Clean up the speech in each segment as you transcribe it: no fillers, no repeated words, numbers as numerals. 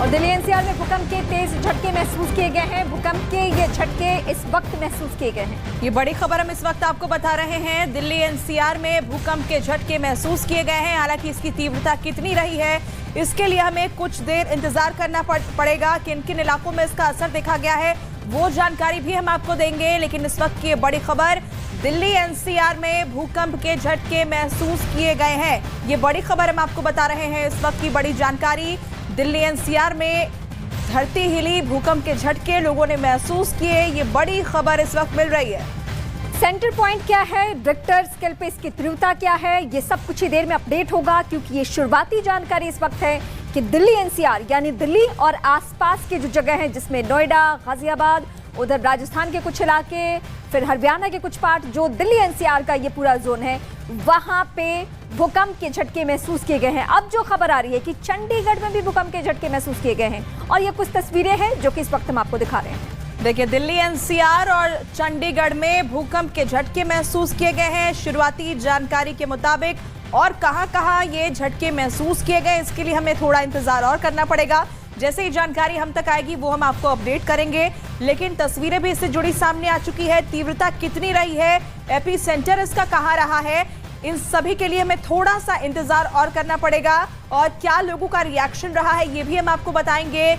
और दिल्ली एनसीआर में भूकंप के तेज झटके महसूस किए गए हैं। भूकंप के ये झटके इस वक्त महसूस किए गए हैं। ये बड़ी खबर हम इस वक्त आपको बता रहे हैं। दिल्ली एनसीआर में भूकंप के झटके महसूस किए गए हैं। हालांकि इसकी तीव्रता कितनी रही है, इसके लिए हमें कुछ देर इंतजार करना पड़ेगा। किन किन इलाकों में इसका असर देखा गया है वो जानकारी भी हम आपको देंगे। लेकिन इस वक्त की ये बड़ी खबर, दिल्ली एनसीआर में भूकंप के झटके महसूस किए गए हैं। ये बड़ी खबर हम आपको बता रहे हैं। इस वक्त की बड़ी जानकारी, दिल्ली एनसीआर में धरती हिली, भूकंप के झटके लोगों ने महसूस किए। ये बड़ी खबर इस वक्त मिल रही है। सेंटर पॉइंट क्या है, रिक्टर स्केल पे इसकी तीव्रता क्या है, ये सब कुछ ही देर में अपडेट होगा, क्योंकि ये शुरुआती जानकारी इस वक्त है कि दिल्ली एनसीआर यानी दिल्ली और आसपास के जो जगह हैं, जिसमें नोएडा, गाजियाबाद, उधर राजस्थान के कुछ इलाके, फिर हरियाणा के कुछ पार्ट, जो दिल्ली एनसीआर का ये पूरा जोन है, वहां पे भूकंप के झटके महसूस किए गए हैं। अब जो खबर आ रही है कि चंडीगढ़ में भी भूकंप के झटके महसूस किए गए हैं, और ये कुछ तस्वीरें हैं जो कि इस वक्त हम आपको दिखा रहे हैं। देखिए, दिल्ली एनसीआर और चंडीगढ़ में भूकंप के झटके महसूस किए गए हैं शुरुआती जानकारी के मुताबिक। और कहां-कहां ये झटके महसूस किए गए, इसके लिए हमें थोड़ा इंतजार और करना पड़ेगा। जैसे ही जानकारी हम तक आएगी वो हम आपको अपडेट करेंगे। लेकिन तस्वीरें भी इससे जुड़ी सामने आ चुकी है। तीव्रता कितनी रही है, एपी सेंटर इसका कहां रहा है, इन सभी के लिए हमें थोड़ा सा इंतजार और करना पड़ेगा। और क्या लोगों का रिएक्शन रहा है ये भी हम आपको बताएंगे।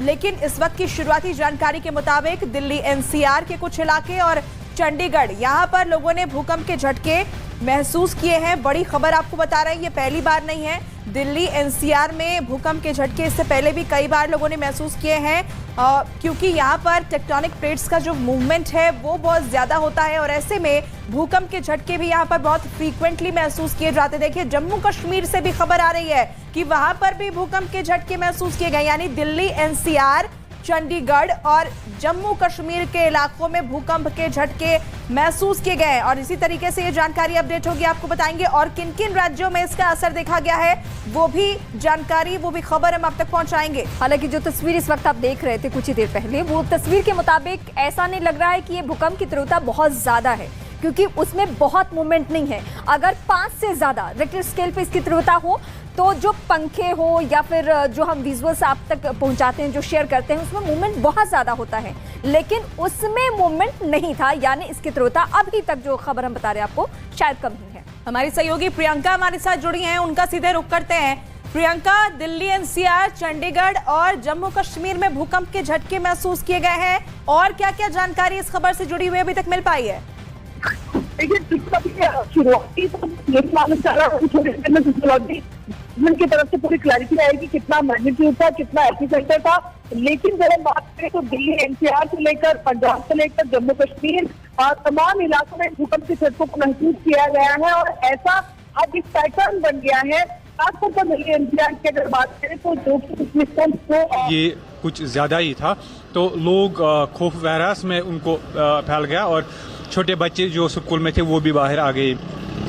लेकिन इस वक्त की शुरुआती जानकारी के मुताबिक दिल्ली एनसीआर के कुछ इलाके और चंडीगढ़, यहाँ पर लोगों ने भूकंप के झटके महसूस किए हैं। बड़ी खबर आपको बता रहे हैं, ये पहली बार नहीं है। दिल्ली एनसीआर में भूकंप के झटके इससे पहले भी कई बार लोगों ने महसूस किए हैं, क्योंकि यहाँ पर टेक्टोनिक प्लेट्स का जो मूवमेंट है वो बहुत ज्यादा होता है। और ऐसे में भूकंप के झटके भी यहाँ पर बहुत फ्रीक्वेंटली महसूस किए जाते। देखिए, जम्मू कश्मीर से भी खबर आ रही है कि वहां पर भी भूकंप के झटके महसूस किए गए। यानी दिल्ली एनसीआर, चंडीगढ़ और जम्मू कश्मीर के इलाकों में भूकंप के झटके महसूस किए गए। और इसी तरीके से ये जानकारी अपडेट होगी, आपको बताएंगे। और किन किन राज्यों में इसका असर देखा गया है वो भी जानकारी, वो भी खबर हम आप तक पहुंचाएंगे। हालांकि जो तस्वीर इस वक्त आप देख रहे थे कुछ ही देर पहले, वो तस्वीर के मुताबिक ऐसा नहीं लग रहा है कि ये भूकंप की तीव्रता बहुत ज्यादा है, क्योंकि उसमें बहुत मूवमेंट नहीं है। अगर 5 से ज्यादा रिक्टर स्केल पे इसकी तीव्रता हो तो जो पंखे हो या फिर जो हम विजुअल्स आप तक पहुंचाते हैं, जो शेयर करते हैं, उसमें मूवमेंट बहुत ज्यादा होता है। लेकिन उसमें मूवमेंट नहीं था, यानी इसकी तीव्रता अभी तक जो खबर हम बता रहे हैं आपको शायद कम ही है। हमारी सहयोगी प्रियंका हमारे साथ जुड़ी हैं, उनका सीधे रुख करते हैं। प्रियंका, दिल्ली एनसीआर, चंडीगढ़ और जम्मू कश्मीर में भूकंप के झटके महसूस किए गए हैं, और क्या क्या जानकारी इस खबर से जुड़ी हुई अभी तक मिल पाई है? शुरुआती की तरफ से पूरी क्लैरिटी आएगी कितना मैग्नीट्यूड था, कितना एपिसेंटर था। लेकिन जब हम बात करें तो दिल्ली एनसीआर से लेकर पंजाब से लेकर जम्मू कश्मीर तमाम इलाकों में भूकंप के झटकों को महसूस किया गया है। और ऐसा अब एक पैटर्न बन गया है, खासतौर पर दिल्ली एनसीआर की अगर बात करें तो जो को ये कुछ ज्यादा ही था, तो लोग खौफ वहरास में उनको फैल गया। और छोटे बच्चे जो स्कूल में थे वो भी बाहर आ गए,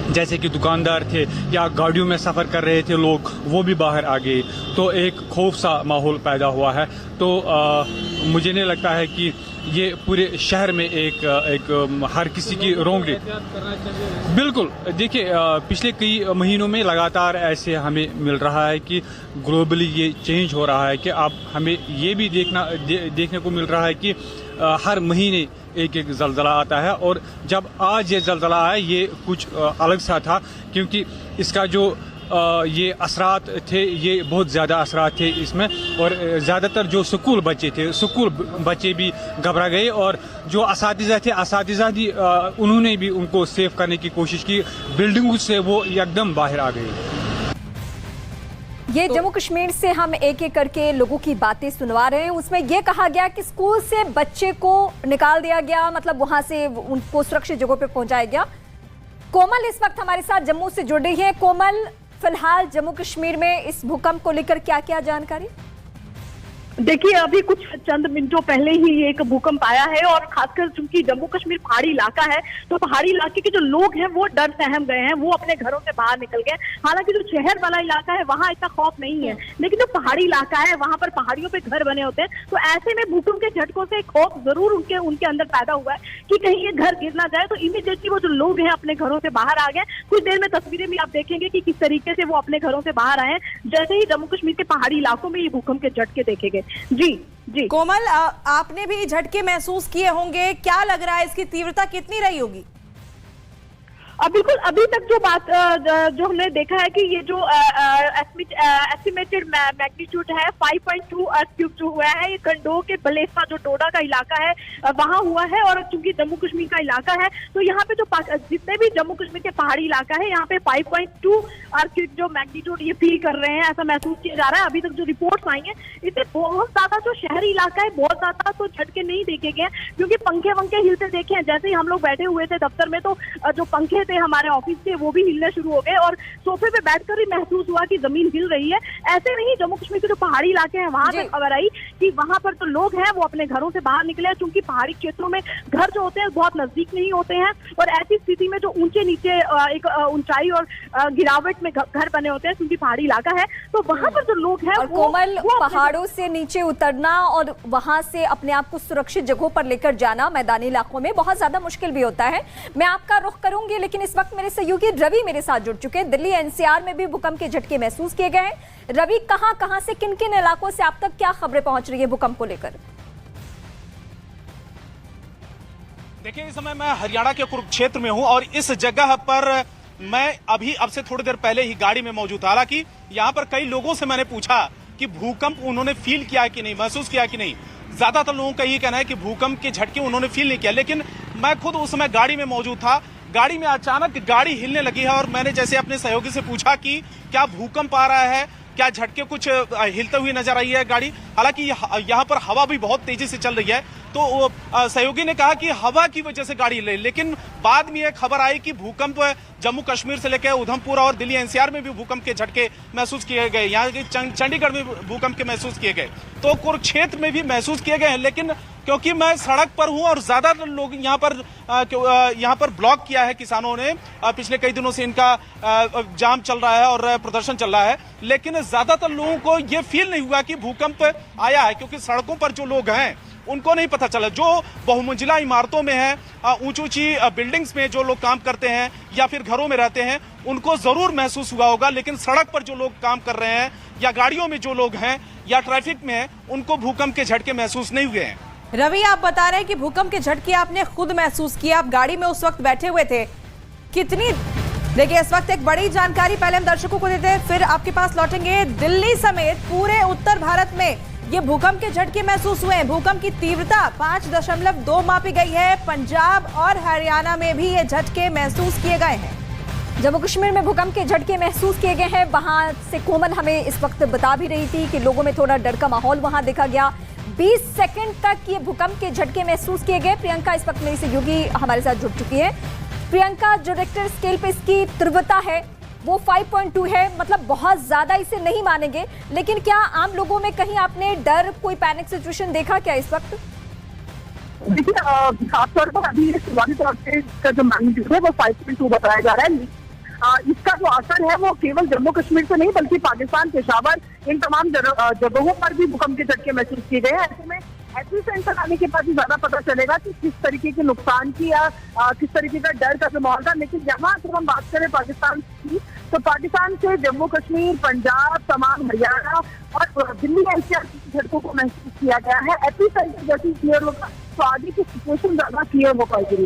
जैसे कि दुकानदार थे या गाड़ियों में सफ़र कर रहे थे लोग, वो भी बाहर आ गए। तो एक खौफ सा माहौल पैदा हुआ है। तो मुझे नहीं लगता है कि ये पूरे शहर में एक हर किसी की रोंगटे। बिल्कुल, देखिए, पिछले कई महीनों में लगातार ऐसे हमें मिल रहा है कि ग्लोबली ये चेंज हो रहा है कि अब हमें ये भी देखने को मिल रहा है कि हर महीने एक जलजला आता है। और जब आज ये जलजला आया, ये कुछ अलग सा था, क्योंकि इसका जो ये असरात थे, ये बहुत ज़्यादा असरात थे इसमें। और ज़्यादातर जो स्कूल बच्चे भी घबरा गए, और जो असातिज़ा थे, असातिज़ा भी उन्होंने भी उनको सेव करने की कोशिश की, बिल्डिंगों से वो एकदम बाहर आ गए। ये जम्मू कश्मीर से हम एक एक करके लोगों की बातें सुनवा रहे हैं। उसमें ये कहा गया कि स्कूल से बच्चे को निकाल दिया गया, मतलब वहां से उनको सुरक्षित जगहों पे पहुंचाया गया। कोमल इस वक्त हमारे साथ जम्मू से जुड़ रही है। कोमल, फिलहाल जम्मू कश्मीर में इस भूकंप को लेकर क्या क्या जानकारी? देखिए, अभी कुछ चंद मिनटों पहले ही एक भूकंप आया है और खासकर चूंकि जम्मू कश्मीर पहाड़ी इलाका है तो पहाड़ी इलाके के जो लोग हैं वो डर सहम गए हैं, वो अपने घरों से बाहर निकल गए। हालांकि जो शहर वाला इलाका है वहां इतना खौफ नहीं है, लेकिन जो पहाड़ी इलाका है वहां पर पहाड़ियों पे घर बने होते हैं, तो ऐसे में भूकंप के झटकों से खौफ जरूर उनके अंदर पैदा हुआ है कि कहीं ये घर गिर ना जाए। तो इमीडिएटली वो जो लोग हैं अपने घरों से बाहर आ गए। कुछ देर में तस्वीरें भी आप देखेंगे कि किस तरीके से वो अपने घरों से बाहर आए जैसे ही जम्मू कश्मीर के पहाड़ी इलाकों में ये भूकंप के झटके देखे गए। जी कोमल, आपने भी झटके महसूस किए होंगे, क्या लग रहा है इसकी तीव्रता कितनी रही होगी? बिल्कुल, अभी तक जो बात जो हमने देखा है कि ये जो एस्टिमेटेड मैग्नीट्यूड है 5.2 अर्थक्वेक जो हुआ है, ये खंडो के बलेसा जो डोडा का इलाका है वहां हुआ है। और चूंकि जम्मू कश्मीर का इलाका है तो यहाँ पे जो जितने भी जम्मू कश्मीर के पहाड़ी इलाका है यहाँ पे 5.2 अर्थक्वेक जो मैग्नीट्यूड ये फील कर रहे हैं, ऐसा महसूस किया जा रहा है। अभी तक जो रिपोर्ट्स आई हैं इससे बहुत ज्यादा जो शहरी इलाका है बहुत ज्यादा तो झटके नहीं देखे गए, क्योंकि पंखे वंखे हिलते देखे हैं। जैसे ही हम लोग बैठे हुए थे दफ्तर में तो जो पंखे हमारे ऑफिस के वो भी हिलने शुरू हो गए और सोफे पे बैठकर ही महसूस हुआ कि जमीन हिल रही है। ऐसे नहीं, जम्मू कश्मीर के जो पहाड़ी इलाके हैं वहां से खबर आई कि वहां पर तो लोग हैं वो अपने घरों से बाहर निकले, क्योंकि पहाड़ी क्षेत्रों में घर जो होते हैं बहुत नजदीक नहीं होते हैं और ऐसी स्थिति में जो ऊंचे नीचे एक ऊंचाई और गिरावट में घर बने होते हैं क्योंकि पहाड़ी इलाका है, तो वहां पर जो लोग हैं कोमल, पहाड़ों से नीचे उतरना और वहां से अपने आप को सुरक्षित जगहों पर लेकर जाना मैदानी इलाकों में बहुत ज्यादा मुश्किल भी होता है। मैं आपका रुख करूंगी, लेकिन इस वक्त मेरे सहयोगी रवि मेरे साथ जुड़ चुके हैं। दिल्ली एनसीआर में भी भूकंप के झटके महसूस किए गए हैं। रवि, कहां से किन इलाकों से आप तक क्या खबरें पहुंच रही है भूकंप को लेकर? देखिए, इस समय मैं हरियाणा के कुरुक्षेत्र में हूं और इस जगह पर मैं अभी अब से थोड़ी देर पहले ही गाड़ी में मौजूद था। हालांकि यहाँ पर कई लोगों से मैंने पूछा कि भूकंप उन्होंने फील किया कि नहीं, महसूस किया कि नहीं। ज्यादातर लोगों का ये कहना है कि भूकंप के झटके उन्होंने फील नहीं किया, लेकिन मैं खुद उस समय गाड़ी में मौजूद था। गाड़ी में अचानक गाड़ी हिलने लगी है और मैंने जैसे अपने सहयोगी से पूछा कि क्या भूकंप आ रहा है, क्या झटके कुछ हिलते हुए नजर आई है गाड़ी। हालांकि यहाँ पर हवा भी बहुत तेजी से चल रही है, तो सहयोगी ने कहा कि हवा की वजह से गाड़ी हिल, लेकिन बाद में यह खबर आई कि भूकंप जम्मू कश्मीर से लेकर उधमपुर और दिल्ली एनसीआर में भी भूकंप के झटके महसूस किए गए। यहाँ के चंडीगढ़ में भूकंप के महसूस किए गए, तो कुरुक्षेत्र में भी महसूस किए गए हैं। लेकिन क्योंकि मैं सड़क पर हूं और ज्यादातर लोग यहाँ पर ब्लॉक किया है किसानों ने, पिछले कई दिनों से इनका जाम चल रहा है और प्रदर्शन चल रहा है, लेकिन ज्यादातर लोगों को ये फील नहीं हुआ कि भूकंप आया है, क्योंकि सड़कों पर जो लोग हैं उनको नहीं पता चला। जो बहुमंजिला इमारतों में है, ऊंची बिल्डिंग्स में जो लोग काम करते हैं या फिर घरों में रहते हैं, उनको जरूर महसूस हुआ होगा, लेकिन सड़क पर जो लोग काम कर रहे हैं या गाड़ियों में जो लोग हैं या ट्रैफिक में हैं, उनको भूकंप के झटके महसूस नहीं हुए हैं। रवि, आप बता रहे हैं कि भूकंप के झटके आपने खुद महसूस किया, आप गाड़ी में उस वक्त बैठे हुए थे। कितनी, देखिए इस वक्त एक बड़ी जानकारी पहले हम दर्शकों को देते हैं, फिर आपके पास लौटेंगे। दिल्ली समेत पूरे उत्तर भारत में ये भूकंप के झटके महसूस हुए हैं। भूकंप की तीव्रता 5.2 मापी गई है। पंजाब और हरियाणा में भी ये झटके महसूस किए गए हैं। जम्मू कश्मीर में भूकंप के झटके महसूस किए गए हैं। वहां से कोमल हमें इस वक्त बता भी रही थी कि लोगों में थोड़ा डर का माहौल वहां देखा गया। 20 सेकंड तक ये भूकंप के झटके महसूस किए गए। प्रियंका इस वक्त मेरी सहयोगी हमारे साथ जुड़ चुकी है। प्रियंका, जो रिक्टर स्केल पे इसकी तीव्रता है वो 5.2 है, मतलब बहुत ज्यादा इसे नहीं मानेंगे, लेकिन क्या आम लोगों में कहीं आपने डर, कोई पैनिक सिचुएशन देखा क्या इस वक्त? देखिए, खासतौर पर अभी शुरुआती तौर से इसका जो मैग्नीट्यूड है वो 5.2 बताया जा रहा है। इसका जो असर है वो केवल जम्मू कश्मीर से नहीं बल्कि पाकिस्तान, पेशावर, इन तमाम जगहों पर भी भूकंप के झटके महसूस किए गए हैं। ऐसे में एपिसेंटर आने के बाद ही ज्यादा पता चलेगा कि किस तरीके के नुकसान की या किस तरीके का डर का जो माहौल था। लेकिन यहाँ अगर हम बात करें पाकिस्तान की, तो पाकिस्तान से जम्मू कश्मीर, पंजाब, तमाम हरियाणा और दिल्ली एनसीआर के झटकों को महसूस किया गया है। एपिसेंटर जैसे क्लियर होगा तो आगे की सिचुएशन ज्यादा क्लियर हो पाएगी।